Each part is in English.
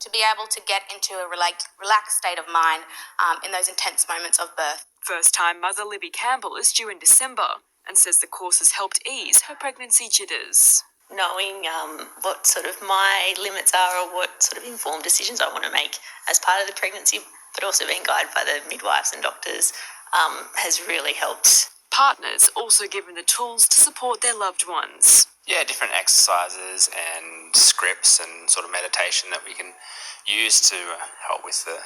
to be able to get into a relaxed state of mind in those intense moments of birth. First-time mother Libby Campbell is due in December and says the course has helped ease her pregnancy jitters. Knowing what sort of my limits are or what sort of informed decisions I want to make as part of the pregnancy, but also being guided by the midwives and doctors has really helped. Partners also given the tools to support their loved ones. Yeah, different exercises and scripts and sort of meditation that we can use to help with the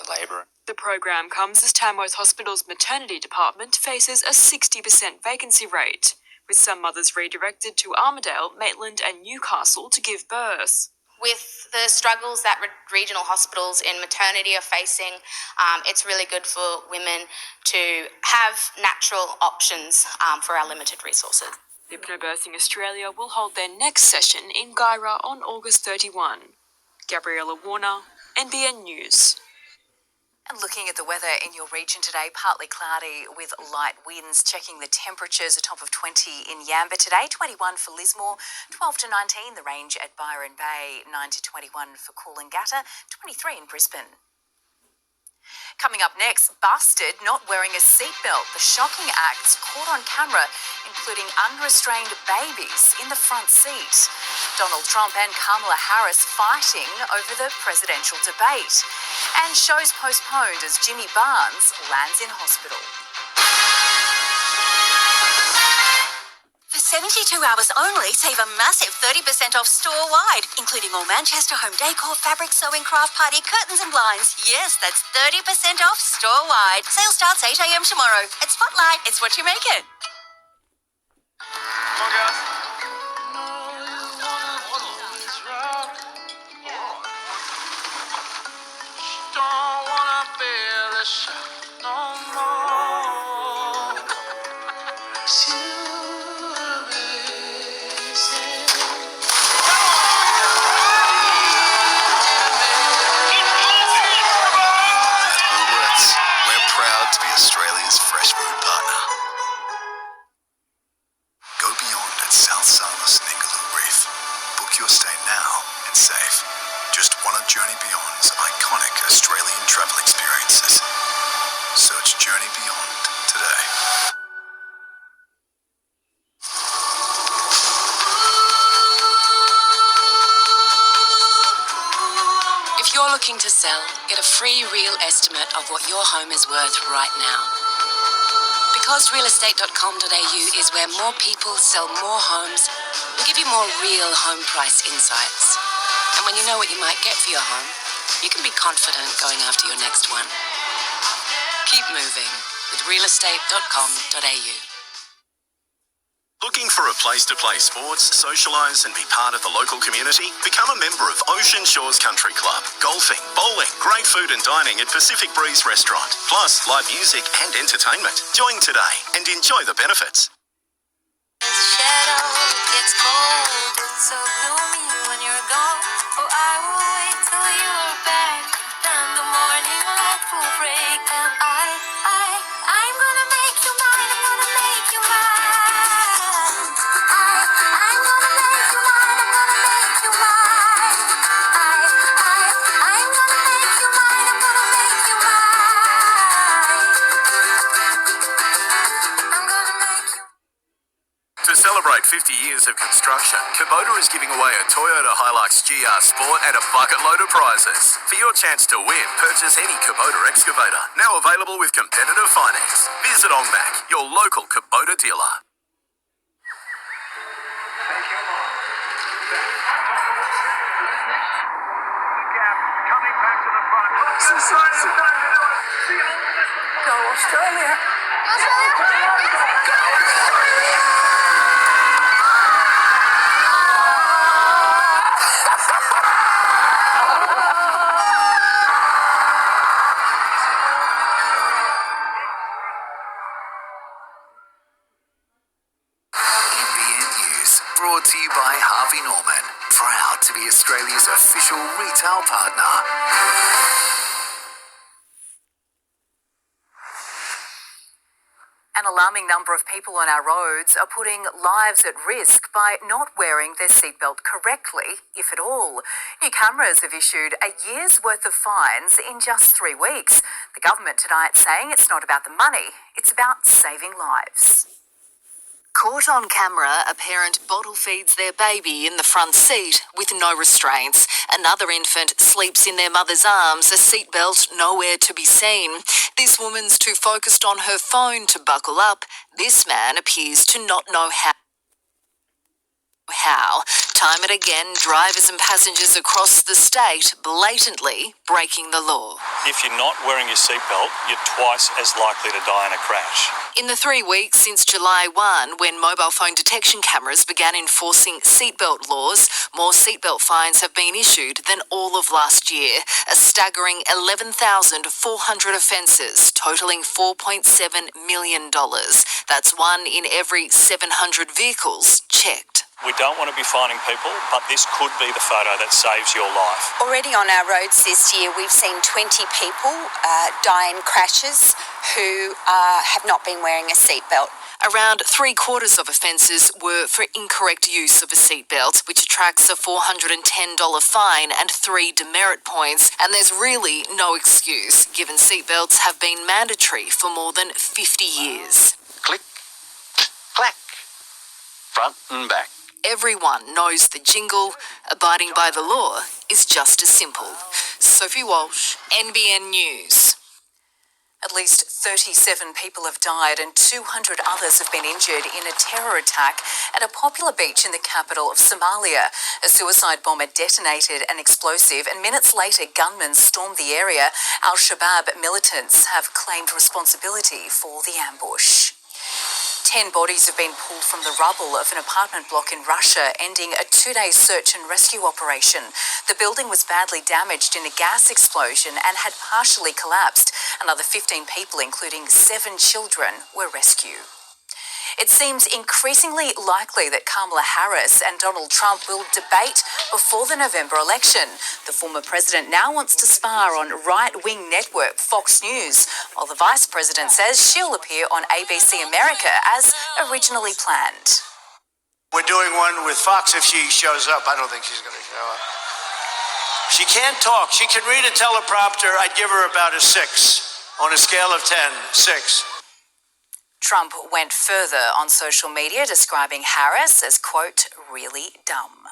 labour. The program comes as Tamworth Hospital's maternity department faces a 60% vacancy rate, with some mothers redirected to Armidale, Maitland and Newcastle to give birth. With the struggles that regional hospitals in maternity are facing, it's really good for women to have natural options for our limited resources. Hypnobirthing Australia will hold their next session in Guyra on August 31. Gabriella Warner, NBN News. And looking at the weather in your region today, partly cloudy with light winds. Checking the temperatures, a top of 20 in Yamba today, 21 for Lismore, 12 to 19 the range at Byron Bay, 9 to 21 for Coolangatta, 23 in Brisbane. Coming up next, busted not wearing a seatbelt. The shocking acts caught on camera, including unrestrained babies in the front seat. Donald Trump and Kamala Harris fighting over the presidential debate. And shows postponed as Jimmy Barnes lands in hospital. For 72 hours only, save a massive 30% off store-wide, including all Manchester home decor, fabric, sewing, craft, party, curtains and blinds. Yes, that's 30% off store-wide. Sale starts 8 a.m. tomorrow. At Spotlight, it's what you make it. Come on, girls. Don't wanna feel the shock no more. We're proud to be Australia's fresh food partner. Go beyond at South Salus Ningaloo Reef. Book your stay now and save. Just one of Journey Beyond's iconic Australian travel experiences. Search Journey Beyond today. If you're looking to sell, get a free real estimate of what your home is worth right now. Because realestate.com.au is where more people sell more homes, we'll give you more real home price insights. And when you know what you might get for your home, you can be confident going after your next one. Keep moving with realestate.com.au. Looking for a place to play sports, socialise and be part of the local community? Become a member of Ocean Shores Country Club. Golfing, bowling, great food and dining at Pacific Breeze Restaurant. Plus live music and entertainment. Join today and enjoy the benefits. It's cold, it's so gloomy when you're gone. Oh, I will wait till you're back. Then the morning light will break and I'm gonna make you mine. I'm gonna make you mine. I'm gonna make you mine. I'm gonna make you mine. I'm gonna make you mine. I'm gonna make you mine. I'm gonna make you. To celebrate 50 years of construction, Kubota is giving away a Toyota Hilux GR Sport and a bucket load of prizes. For your chance to win, purchase any Kubota excavator, now available with competitive finance. Visit OnMac, your local Kubota dealer. Coming back to the front. Go Australia! NBN News, brought to you by Harvey Norman, proud to be Australia's official retail partner. And a alarming number of people on our roads are putting lives at risk by not wearing their seatbelt correctly, if at all. New cameras have issued a year's worth of fines in just 3 weeks. The government tonight saying it's not about the money, it's about saving lives. Caught on camera, a parent bottle feeds their baby in the front seat with no restraints. Another infant sleeps in their mother's arms, a seatbelt nowhere to be seen. This woman's too focused on her phone to buckle up. This man appears to not know how. Time and again, drivers and passengers across the state blatantly breaking the law. If you're not wearing your seatbelt, you're twice as likely to die in a crash. In the 3 weeks since July 1, when mobile phone detection cameras began enforcing seatbelt laws, more seatbelt fines have been issued than all of last year. A staggering 11,400 offences, totalling $4.7 million. That's 1 in every 700 vehicles checked. We don't want to be fining people, but this could be the photo that saves your life. Already on our roads this year, we've seen 20 people die in crashes who have not been wearing a seatbelt. Around 3/4 of offences were for incorrect use of a seatbelt, which attracts a $410 fine and 3 demerit points. And there's really no excuse, given seatbelts have been mandatory for more than 50 years. Click, clack, front and back. Everyone knows the jingle. Abiding by the law is just as simple. Sophie Walsh, NBN News. At least 37 people have died and 200 others have been injured in a terror attack at a popular beach in the capital of Somalia. A suicide bomber detonated an explosive and minutes later gunmen stormed the area. Al-Shabaab militants have claimed responsibility for the ambush. 10 bodies have been pulled from the rubble of an apartment block in Russia, ending a 2-day search and rescue operation. The building was badly damaged in a gas explosion and had partially collapsed. Another 15 people, including 7 children, were rescued. It seems increasingly likely that Kamala Harris and Donald Trump will debate before the November election. The former president now wants to spar on right-wing network Fox News, while the vice president says she'll appear on ABC America as originally planned. We're doing one with Fox if she shows up. I don't think she's going to show up. She can't talk. She can read a teleprompter. I'd give her about a 6 on a scale of 10, 6. Trump went further on social media, describing Harris as, quote, really dumb.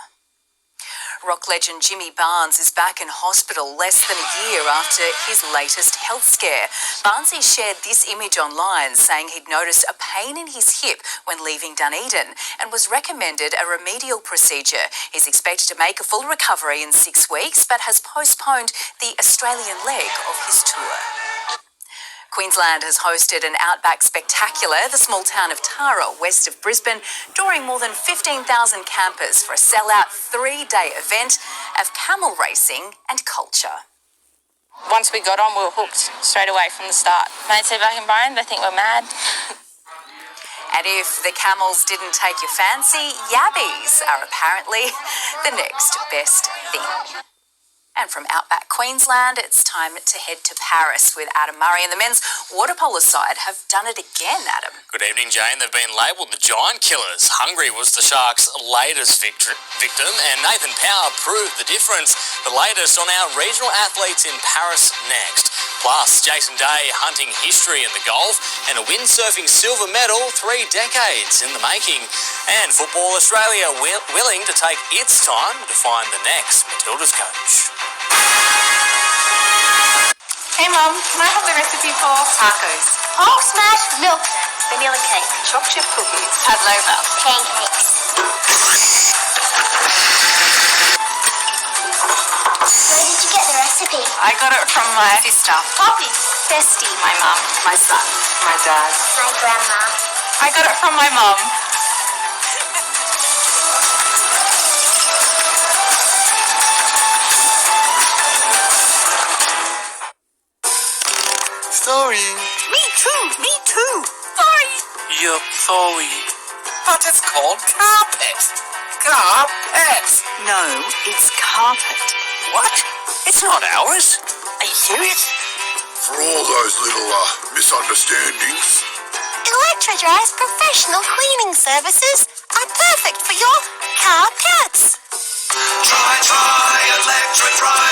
Rock legend Jimmy Barnes is back in hospital less than a year after his latest health scare. Barnesy shared this image online, saying he'd noticed a pain in his hip when leaving Dunedin and was recommended a remedial procedure. He's expected to make a full recovery in 6 weeks, but has postponed the Australian leg of his tour. Queensland has hosted an outback spectacular, the small town of Tara, west of Brisbane, drawing more than 15,000 campers for a sellout 3-day event of camel racing and culture. Once we got on, we were hooked straight away from the start. Mates say back in Byron, they think we're mad. And if the camels didn't take your fancy, yabbies are apparently the next best thing. And from outback Queensland, it's time to head to Paris with Adam Murray. And the men's water polo side have done it again, Adam. Good evening, Jane. They've been labelled the Giant Killers. Hungary was the Sharks' latest victim, and Nathan Power proved the difference. The latest on our regional athletes in Paris next. Plus, Jason Day hunting history in the golf and a windsurfing silver medal 3 decades in the making. And Football Australia willing to take its time to find the next Matildas coach. Hey Mum, can I have the recipe for tacos? Pork smash, milk, vanilla cake, chocolate chip cookies, pavlova, pancakes. Where did you get the recipe? I got it from my sister. Poppy, Bestie, My mum, my son, my dad. my grandma. I got it from my mum. Sorry. Me too. Sorry. You're sorry. But it's called carpet. Carpet. No, it's carpet. What? It's not ours. Are you serious? For all those little misunderstandings, Electrodry's professional cleaning services are perfect for your car pets. Try, Electrodry.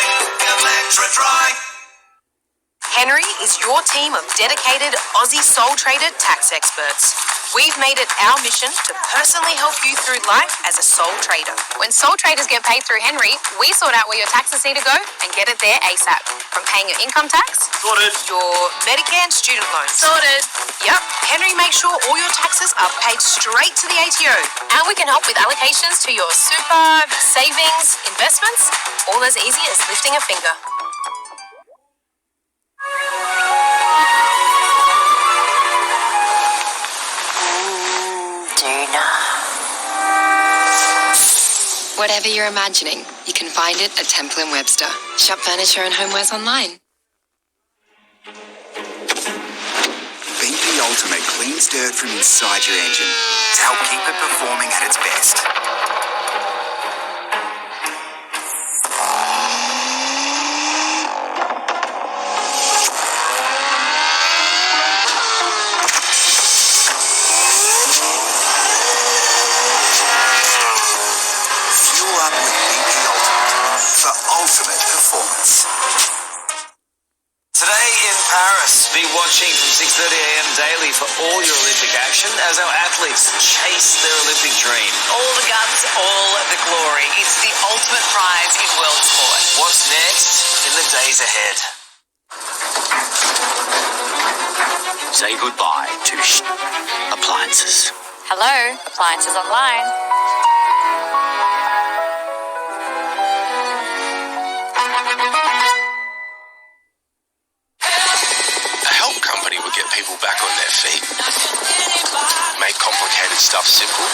Henry is your team of dedicated Aussie sole trader tax experts. We've made it our mission to personally help you through life as a sole trader. When sole traders get paid through Henry, we sort out where your taxes need to go and get it there ASAP. From paying your income tax, Sorted. Your Medicare and student loans. sorted. Yep, Henry makes sure all your taxes are paid straight to the ATO. And we can help with allocations to your super, savings, investments, all as easy as lifting a finger. Whatever you're imagining, you can find it at Temple & Webster. Shop furniture and homewares online. BP Ultimate cleans dirt from inside your engine to help keep it performing at its best. Fuel up with BP Ultimate for ultimate performance. Today in Paris, be watching from 6:30am daily for all your Olympic action as our athletes chase their Olympic dream. All the guns, all the glory. It's the ultimate prize in world sport. What's next in the days ahead? Say goodbye to appliances. Hello, Appliances Online. A help company would get people back on their feet, make complicated stuff simple,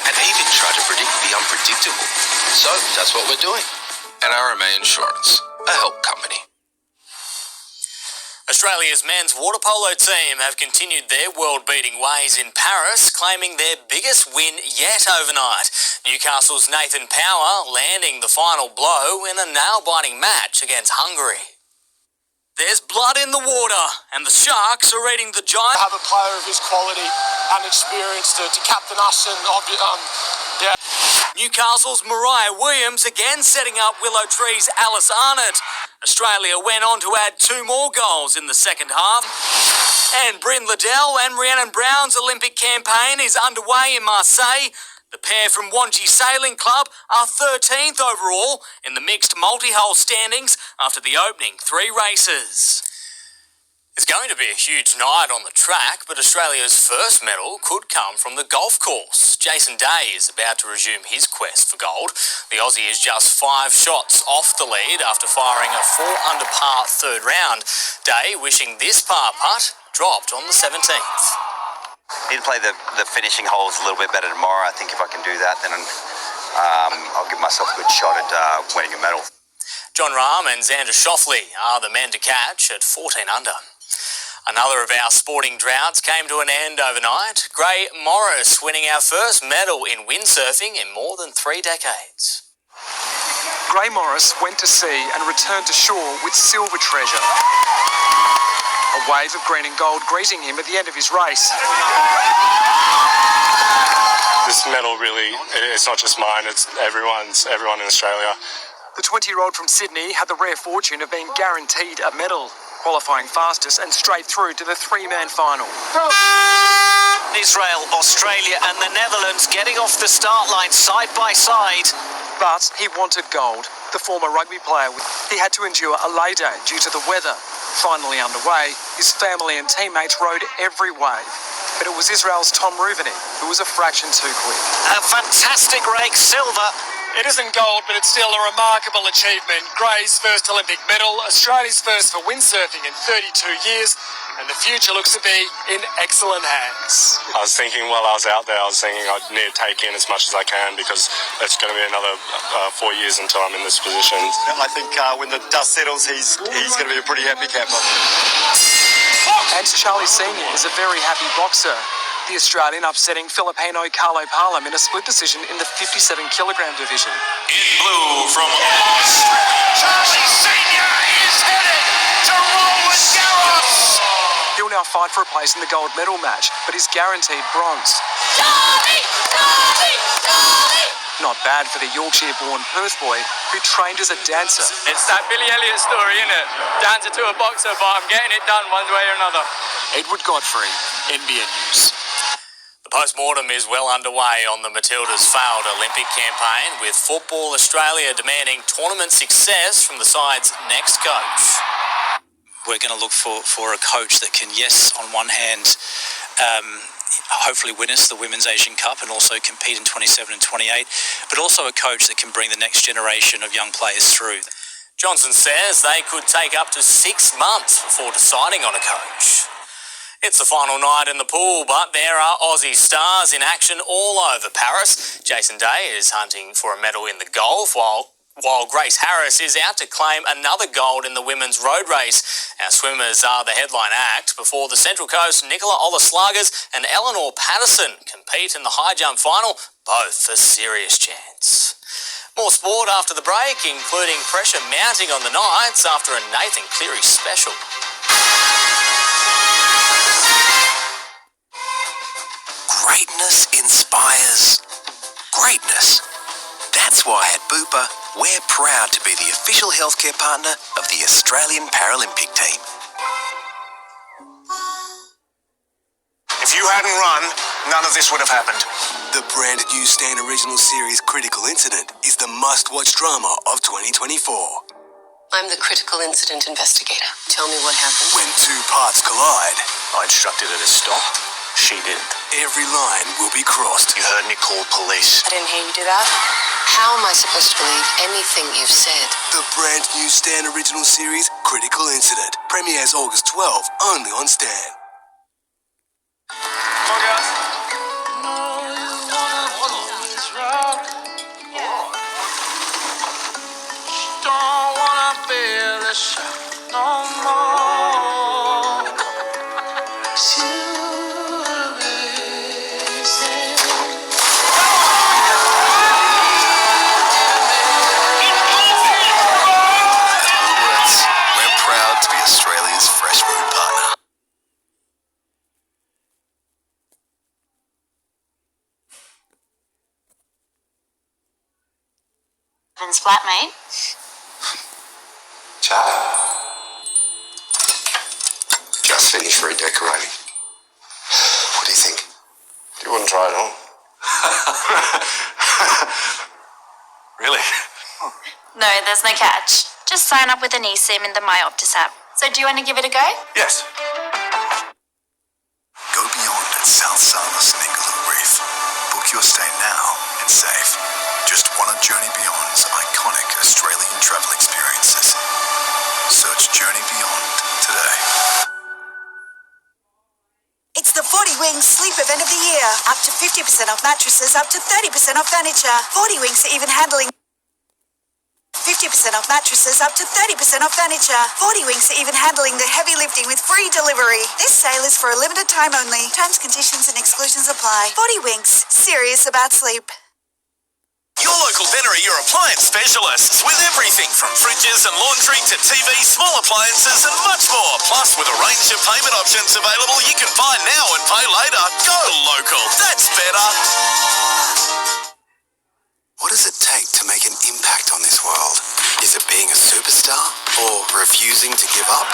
and even try to predict the unpredictable. So that's what we're doing. NRMA Insurance, a help company. Australia's men's water polo team have continued their world-beating ways in Paris, claiming their biggest win yet overnight. Newcastle's Nathan Power landing the final blow in a nail-biting match against Hungary. There's blood in the water, and the Sharks are eating the giant. Have a player of his quality and experience to captain us and yeah. Newcastle's Mariah Williams again setting up Willow Tree's Alice Arnott. Australia went on to add 2 more goals in the second half. And Bryn Liddell and Rhiannon Brown's Olympic campaign is underway in Marseille. The pair from Wanji Sailing Club are 13th overall in the mixed multi-hull standings after the opening 3 races. It's going to be a huge night on the track, but Australia's first medal could come from the golf course. Jason Day is about to resume his quest for gold. The Aussie is just 5 shots off the lead after firing a 4-under par third round. Day wishing this par putt dropped on the 17th. Need to play the finishing holes a little bit better tomorrow. I think if I can do that, then I'll give myself a good shot at winning a medal. John Rahm and Xander Schauffele are the men to catch at 14 under. Another of our sporting droughts came to an end overnight. Gray Morris winning our first medal in windsurfing in more than 3 decades. Gray Morris went to sea and returned to shore with silver treasure. A wave of green and gold greeting him at the end of his race. This medal really, it's not just mine, it's everyone in Australia. The 20-year-old from Sydney had the rare fortune of being guaranteed a medal, qualifying fastest and straight through to the 3-man final. Israel, Australia and the Netherlands getting off the start line side by side. But he wanted gold. The former rugby player, he had to endure a lay day due to the weather. Finally underway, his family and teammates rode every wave. But it was Israel's Tom Ruveny who was a fraction too quick. A fantastic rake, silver. It isn't gold, but it's still a remarkable achievement. Gray's first Olympic medal, Australia's first for windsurfing in 32 years, and the future looks to be in excellent hands. I was thinking while I was out there, I need to take in as much as I can because it's going to be another 4 years until I'm in this position. I think when the dust settles, he's going to be a pretty happy camper. And Charlie Senior is a very happy boxer. The Australian upsetting Filipino Carlo Parlam in a split decision in the 57-kilogram division. In blue from Australia, Charlie Senior is headed to Roland Garros. He'll now fight for a place in the gold medal match, but is guaranteed bronze. Charlie! Charlie! Charlie! Not bad for the Yorkshire-born Perth boy who trained as a dancer. It's that Billy Elliot story, isn't it? Dancer to a boxer, but I'm getting it done one way or another. Edward Godfrey, NBN News. The post-mortem is well underway on the Matildas' failed Olympic campaign, with Football Australia demanding tournament success from the side's next coach. We're going to look for a coach that can, yes, on one hand, hopefully win us the Women's Asian Cup and also compete in 27 and 28, but also a coach that can bring the next generation of young players through. Johnson says they could take up to 6 months before deciding on a coach. It's the final night in the pool, but there are Aussie stars in action all over Paris. Jason Day is hunting for a medal in the golf, while Grace Harris is out to claim another gold in the women's road race. Our swimmers are the headline act before the Central Coast Nicola Olaslagers and Eleanor Patterson compete in the high jump final, both a serious chance. More sport after the break, including pressure mounting on the Knights after a Nathan Cleary special. Greatness inspires greatness. That's why at Bupa, we're proud to be the official healthcare partner of the Australian Paralympic team. If you hadn't run, none of this would have happened. The branded new Stan original series Critical Incident is the must-watch drama of 2024. I'm the critical incident investigator. Tell me what happened. When two parts collide, I instructed her to stop. She didn't. every line will be crossed. You heard me call police. I didn't hear you do that. How am I supposed to believe anything you've said? The brand new Stan original series, Critical Incident, premieres August 12, only on Stan. Come on, guys. Don't wanna feel the shock no more. We're proud to be Australia's fresh food partner. Flatmate. Charlie. Just finished redecorating. What do you think? You wouldn't try it on? Really? No, there's no catch. Just sign up with an eSIM in the My Optus app. So do you want to give it a go? Yes. Go beyond at South Salus Ningaloo Reef. Book your stay now and save. Just one of Journey Beyond's iconic Australian travel experiences. Search Journey Beyond today. It's the 40 Wings sleep event of the year. Up to 50% off mattresses, up to 30% off furniture. 40 Wings are even handling 50% off mattresses, up to 30% off furniture. 40 Wings are even handling the heavy lifting with free delivery. This sale is for a limited time only. Terms, conditions and exclusions apply. 40 Wings, serious about sleep. Your local Venner are your appliance specialists with everything from fridges and laundry to TV, small appliances and much more. Plus, with a range of payment options available, you can buy now and pay later. Go local. That's better. What does it take to make an impact on this world? Is it being a superstar or refusing to give up?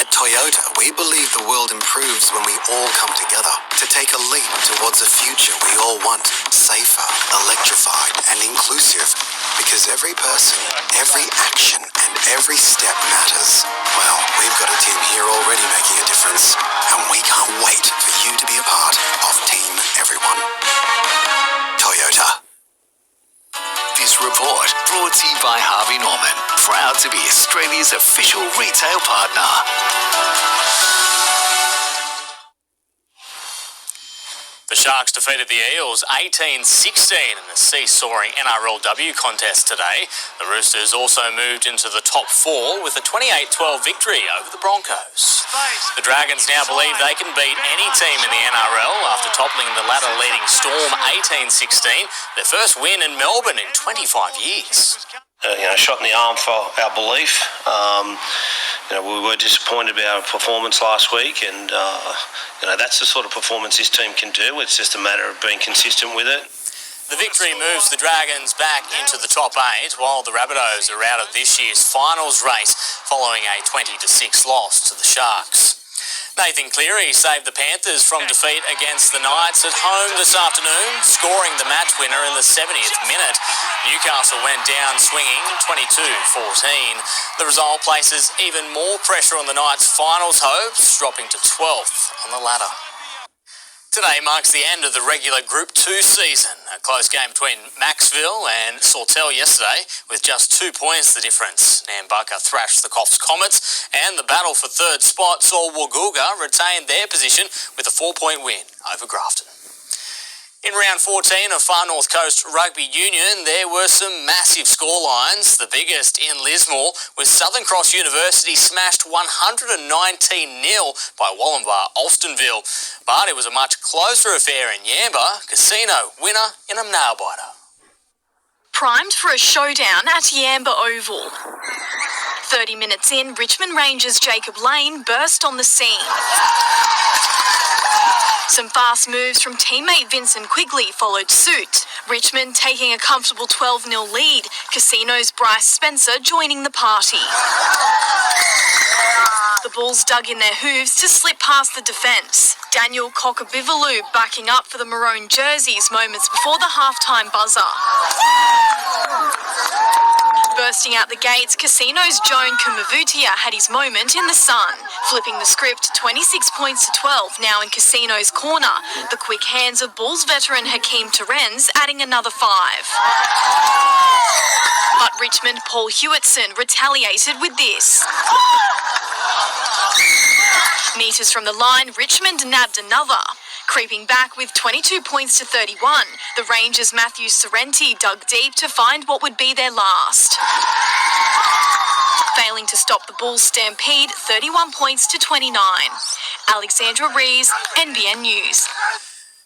At Toyota, we believe the world improves when we all come together to take a leap towards a future we all want, safer, electrified and inclusive. Because every person, every action and every step matters. Well, we've got a team here already making a difference and we can't wait for you to be a part of Team Everyone. Toyota. This report brought to you by Harvey Norman, proud to be Australia's official retail partner. The Sharks defeated the Eels 18-16 in the seesawing NRLW contest today. The Roosters also moved into the top four with a 28-12 victory over the Broncos. The Dragons now believe they can beat any team in the NRL after toppling the ladder-leading Storm 18-16, their first win in Melbourne in 25 years. shot in the arm for our belief. We were disappointed about our performance last week, and that's the sort of performance this team can do. It's just a matter of being consistent with it. The victory moves the Dragons back into the top 8, while the Rabbitohs are out of this year's finals race following a 20-6 loss to the Sharks. Nathan Cleary saved the Panthers from defeat against the Knights at home this afternoon, scoring the match winner in the 70th minute. Newcastle went down swinging 22-14. The result places even more pressure on the Knights' finals hopes, dropping to 12th on the ladder. Today marks the end of the regular Group 2 season. A close game between Maxville and Sawtell yesterday, with just 2 points the difference. Nambucca thrashed the Coffs Comets, and the battle for third spot saw Wagooga retain their position with a 4-point win over Grafton. In round 14 of Far North Coast Rugby Union, there were some massive scorelines. The biggest in Lismore was Southern Cross University smashed 119-0 by Wallumbah Alstonville. But it was a much closer affair in Yamba. Casino winner in a nail-biter. Primed for a showdown at Yamba Oval. 30 minutes in, Richmond Rangers' Jacob Lane burst on the scene. Some fast moves from teammate Vincent Quigley followed suit. Richmond taking a comfortable 12-0 lead. Casino's Bryce Spencer joining the party. The Bulls dug in their hooves to slip past the defence. Daniel Cockabivolu backing up for the maroon jerseys moments before the halftime buzzer. Bursting out the gates, Casino's Joan Kumavutia had his moment in the sun, flipping the script 26 points to 12, now in Casino's corner. The quick hands of Bulls veteran Hakeem Terens adding another 5. But Richmond Paul Hewitson retaliated with this. Meters from the line, Richmond nabbed another. Creeping back with 22 points to 31, the Rangers' Matthew Sorrenti dug deep to find what would be their last. Failing to stop the Bulls' stampede, 31 points to 29. Alexandra Rees, NBN News.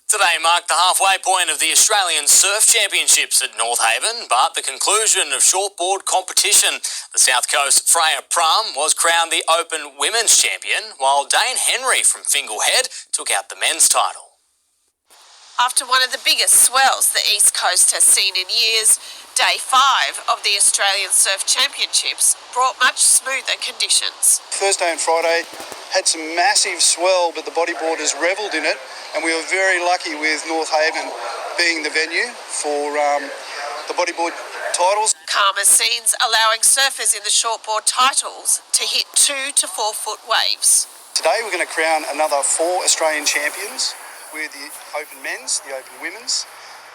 Today marked the halfway point of the Australian Surf Championships at North Haven, but the conclusion of shortboard competition. The South Coast Freya Prum was crowned the Open Women's Champion, while Dane Henry from Finglehead took out the men's title. After one of the biggest swells the East Coast has seen in years, Day 5 of the Australian Surf Championships brought much smoother conditions. Thursday and Friday had some massive swell, but the bodyboarders revelled in it, and we were very lucky with North Haven being the venue for the bodyboard titles. Calmer scenes allowing surfers in the shortboard titles to hit 2 to 4 foot waves. Today we're going to crown another 4 Australian champions with the Open Men's, the Open Women's,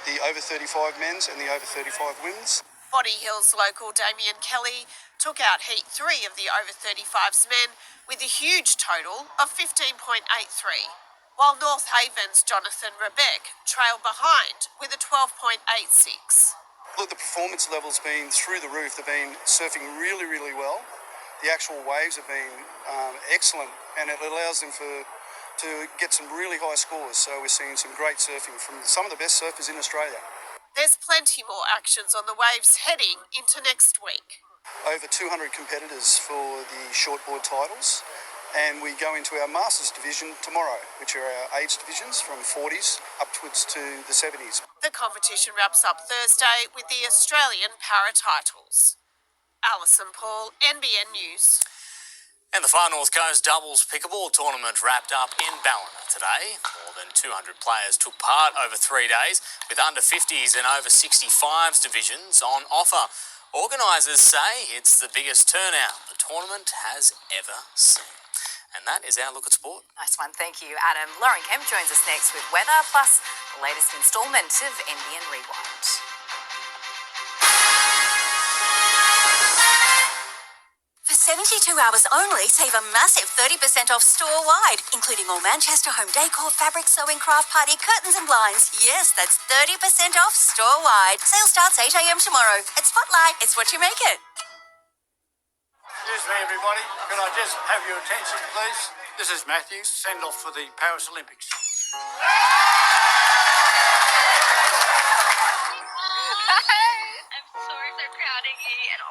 the Over 35 Men's and the Over 35 Women's. Body Hills local Damien Kelly took out Heat 3 of the Over 35s men with a huge total of 15.83, while North Haven's Jonathan Rebeck trailed behind with a 12.86. Look, the performance level's been through the roof. They've been surfing really, really well. The actual waves have been excellent, and it allows them to get some really high scores. So we're seeing some great surfing from some of the best surfers in Australia. There's plenty more actions on the waves heading into next week. Over 200 competitors for the shortboard titles, and we go into our Masters division tomorrow, which are our age divisions from 40s upwards to the 70s. The competition wraps up Thursday with the Australian Para titles. Alison Paul, NBN News. And the Far North Coast Doubles Pickleball Tournament wrapped up in Ballina today. More than 200 players took part over 3 days, with under 50s and over 65s divisions on offer. Organisers say it's the biggest turnout the tournament has ever seen. And that is our look at sport. Nice one, thank you, Adam. Lauren Kemp joins us next with weather, plus the latest instalment of NBN Rewind. For 72 hours only, save a massive 30% off store-wide, including all Manchester home decor, fabric, sewing, craft party, curtains and blinds. Yes, that's 30% off store-wide. Sale starts 8 a.m. tomorrow. At Spotlight, it's what you make it. Excuse me, everybody. Could I just have your attention, please? This is Matthew, send-off for the Paris Olympics. I'm sorry for crowding you, and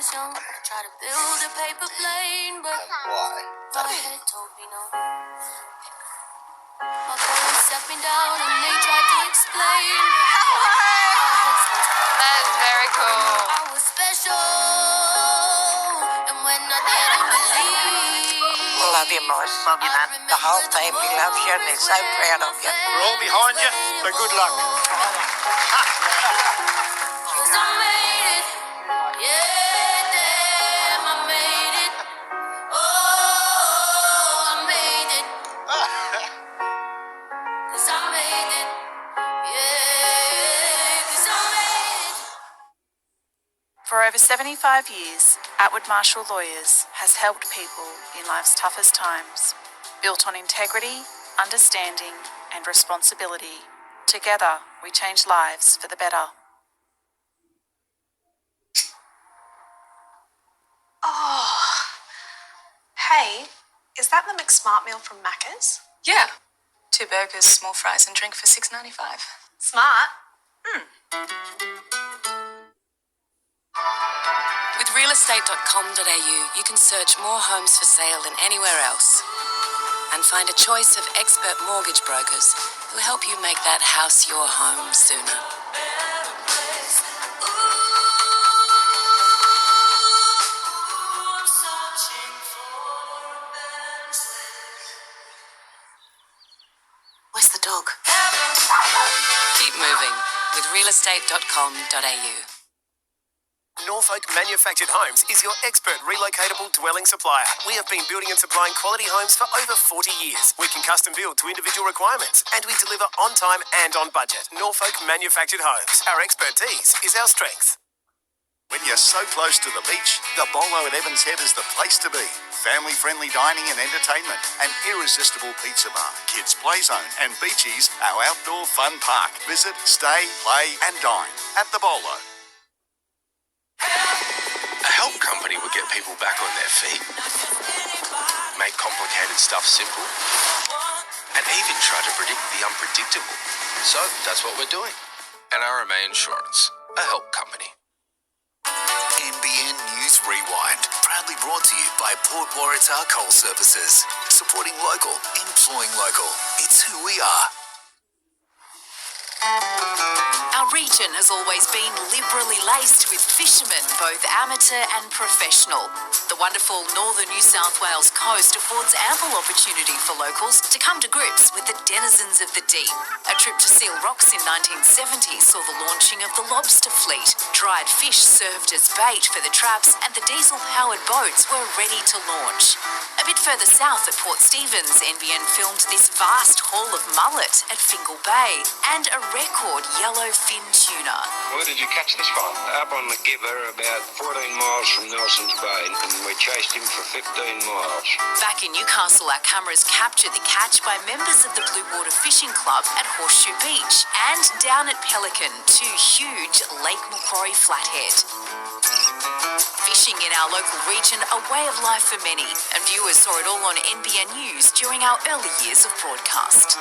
was young, I tried to build a paper plane, but my head told me no. My parents sat me down and they tried to explain. That's very cool. I was special, and when I didn't believe. Love you, Morris. Love you, man. The whole family loves you and they're so proud of you. We're all behind you, so good luck. Cause I made it. Yeah, damn, I made it. Oh, I made it. Cause I made it. Yeah, cause I made it. For over 75 years, Atwood Marshall Lawyers has helped people in life's toughest times. Built on integrity, understanding, and responsibility. Together, we change lives for the better. Oh, hey, is that the McSmart meal from Macca's? Yeah. 2 burgers, small fries, and drink for $6.95. Smart. With realestate.com.au, you can search more homes for sale than anywhere else and find a choice of expert mortgage brokers who help you make that house your home sooner. Where's the dog? Keep moving with realestate.com.au. Norfolk Manufactured Homes is your expert relocatable dwelling supplier. We have been building and supplying quality homes for over 40 years. We can custom build to individual requirements and we deliver on time and on budget. Norfolk Manufactured Homes. Our expertise is our strength. When you're so close to the beach, the Bolo at Evans Head is the place to be. Family-friendly dining and entertainment, an irresistible pizza bar, kids' play zone, and Beachies, our outdoor fun park. Visit, stay, play, and dine at the Bolo. A help company would get people back on their feet, make complicated stuff simple, and even try to predict the unpredictable. So that's what we're doing. NRMA Insurance, a help company. NBN News Rewind, proudly brought to you by Port Waratah Coal Services. Supporting local, employing local. It's who we are. Our region has always been liberally laced with fishermen, both amateur and professional. The wonderful northern New South Wales coast affords ample opportunity for locals to come to grips with the denizens of the deep. A trip to Seal Rocks in 1970 saw the launching of the lobster fleet. Dried fish served as bait for the traps and the diesel-powered boats were ready to launch. A bit further south at Port Stephens, NBN filmed this vast haul of mullet at Fingal Bay and a record yellowfin tuna. Where did you catch this one? Up on the Gibber, about 14 miles from Nelson's Bay, and we chased him for 15 miles. Back in Newcastle, our cameras captured the catch by members of the Blue Water Fishing Club at Horseshoe Beach, and down at Pelican to huge Lake Macquarie Flathead. Fishing in our local region, a way of life for many, and viewers saw it all on NBN News during our early years of broadcast.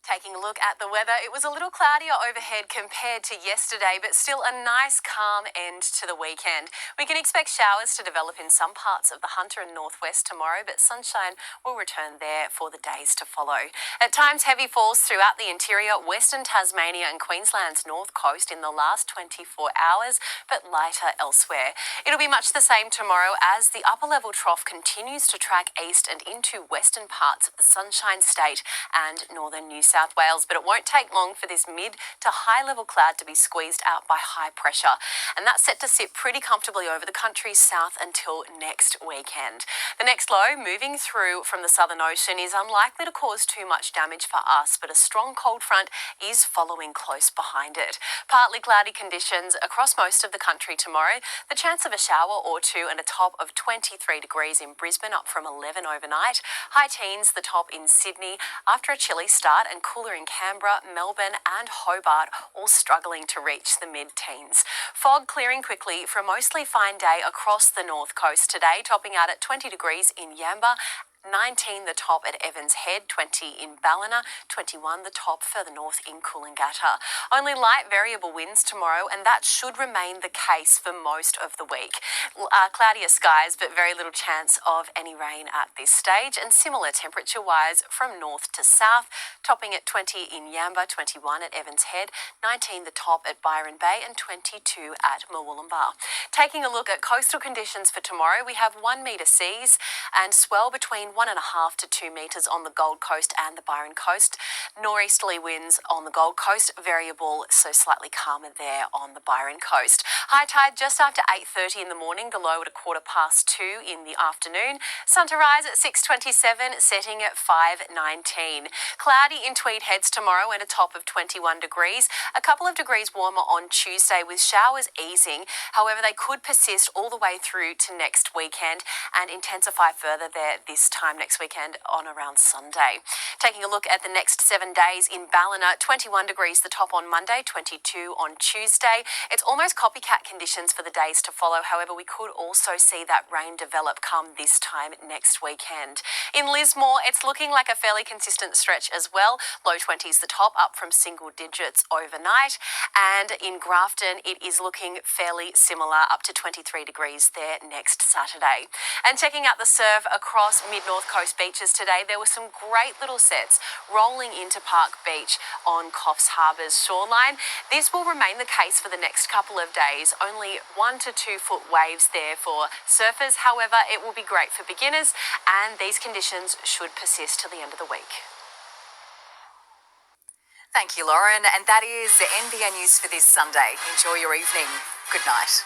Taking a look at the weather, it was a little cloudier overhead compared to yesterday, but still a nice calm end to the weekend. We can expect showers to develop in some parts of the Hunter and Northwest tomorrow, but sunshine will return there for the days to follow. At times, heavy falls throughout the interior, Western Tasmania and Queensland's north coast in the last 24 hours, but lighter elsewhere. It'll be much the same tomorrow as the upper level trough continues to track east and into western parts of the Sunshine State and northern New South Wales, but it won't take long for this mid to high level cloud to be squeezed out by high pressure, and that's set to sit pretty comfortably over the country's south until next weekend. The next low, moving through from the Southern Ocean, is unlikely to cause too much damage for us, but a strong cold front is following close behind it. Partly cloudy conditions across most of the country tomorrow, the chance of a shower or two and a top of 23 degrees in Brisbane, up from 11 overnight. High teens, the top in Sydney after a chilly start, and cooler in Canberra, Melbourne and Hobart, all struggling to reach the mid-teens. Fog clearing quickly for a mostly fine day across the north coast today, topping out at 20 degrees in Yamba. 19 the top at Evans Head, 20 in Ballina, 21 the top further north in Coolangatta. Only light variable winds tomorrow, and that should remain the case for most of the week. Cloudier skies, but very little chance of any rain at this stage, and similar temperature-wise from north to south, topping at 20 in Yamba, 21 at Evans Head, 19 the top at Byron Bay, and 22 at Murwillumbah. Taking a look at coastal conditions for tomorrow, we have 1 metre seas and swell between 1.5 to 2 metres on the Gold Coast and the Byron Coast. Northeasterly winds on the Gold Coast, variable, so slightly calmer there on the Byron Coast. High tide just after 8:30 in the morning, the low at 2:15 in the afternoon. Sun to rise at 6:27, setting at 5:19. Cloudy in Tweed Heads tomorrow and a top of 21 degrees. A couple of degrees warmer on Tuesday with showers easing. However, they could persist all the way through to next weekend and intensify further there this time next weekend on around Sunday. Taking a look at the next 7 days in Ballina, 21 degrees the top on Monday, 22 on Tuesday. It's almost copycat conditions for the days to follow. However, we could also see that rain develop come this time next weekend. In Lismore, it's looking like a fairly consistent stretch as well. Low 20s the top, up from single digits overnight. And in Grafton, it is looking fairly similar, up to 23 degrees there next Saturday. And checking out the surf across mid-north coast beaches today, there were some great little sets rolling into Park Beach on Coffs Harbour's shoreline. This will remain the case for the next couple of days. Only 1 to 2 foot waves there for surfers. However, it will be great for beginners, and these conditions should persist till the end of the week. Thank you, Lauren. And that is the NBN News for this Sunday. Enjoy your evening. Good night.